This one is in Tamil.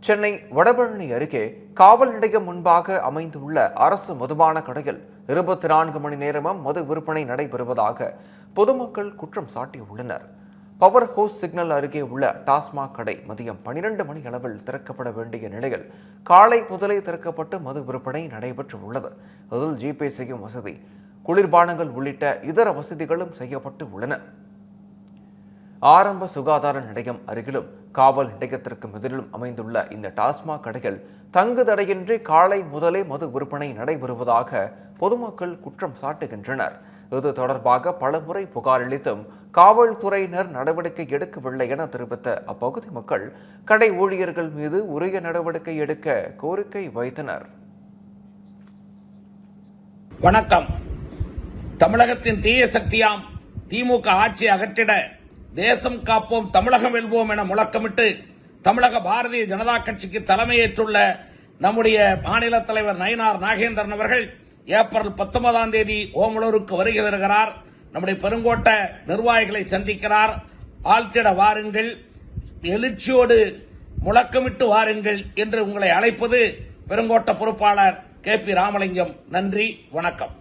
சென்னை வடபழனி அருகே காவல் நிலையம் முன்பாக அமைந்துள்ள அரசு மதுபான கடையில் 24 மணி நேரமும் மது விற்பனை நடைபெறுவதாக பொதுமக்கள் குற்றம் சாட்டியுள்ளனர். பவர் ஹவுஸ் சிக்னல் அருகே உள்ள டாஸ்மாக் கடை மதியம் 12 மணி அளவில் திறக்கப்பட வேண்டிய நிலையில் காலை முதலே திறக்கப்பட்டு மது விற்பனை நடைபெற்று உள்ளது. அதில் ஜிபே செய்யும் வசதி, குளிர்பானங்கள் உள்ளிட்ட இதர வசதிகளும் செய்யப்பட்டு உள்ளன. ஆரம்ப சுகாதார நிலையம் அருகிலும் காவல் நிலையத்திற்கு எதிரிலும் அமைந்துள்ள இந்த டாஸ்மாக் கடையில் தங்கு தடையின்றி காலை முதலே மது விற்பனை நடைபெறுவதாக பொதுமக்கள் குற்றம் சாட்டுகின்றனர். இது தொடர்பாக பலமுறை புகார் அளித்தும் காவல்துறையினர் நடவடிக்கை எடுக்கவில்லை என தெரிவித்த அப்பகுதி மக்கள் கடை ஊழியர்கள் மீது உரிய நடவடிக்கை எடுக்க கோரிக்கை வைத்தனர். வணக்கம். தமிழகத்தின் தீய சக்தியாம் திமுக ஆட்சியை அகற்றிட தேசம் காப்போம், தமிழகம் வெல்வோம் என முழக்கமிட்டு தமிழக பாரதிய ஜனதா கட்சிக்கு தலைமையேற்றுள்ள நம்முடைய மாநில தலைவர் நயினார் நாகேந்திரன் அவர்கள் ஏப்ரல் 19ஆம் தேதி ஓமலூருக்கு வருகை தருகிறார். நம்முடைய பெருங்கோட்ட நிர்வாகிகளை சந்திக்கிறார். ஆழ்த்திட வாருங்கள், எழுச்சியோடு முழக்கமிட்டு வாருங்கள் என்று உங்களை அழைப்பது பெருங்கோட்ட பொறுப்பாளர் KP ராமலிங்கம். நன்றி, வணக்கம்.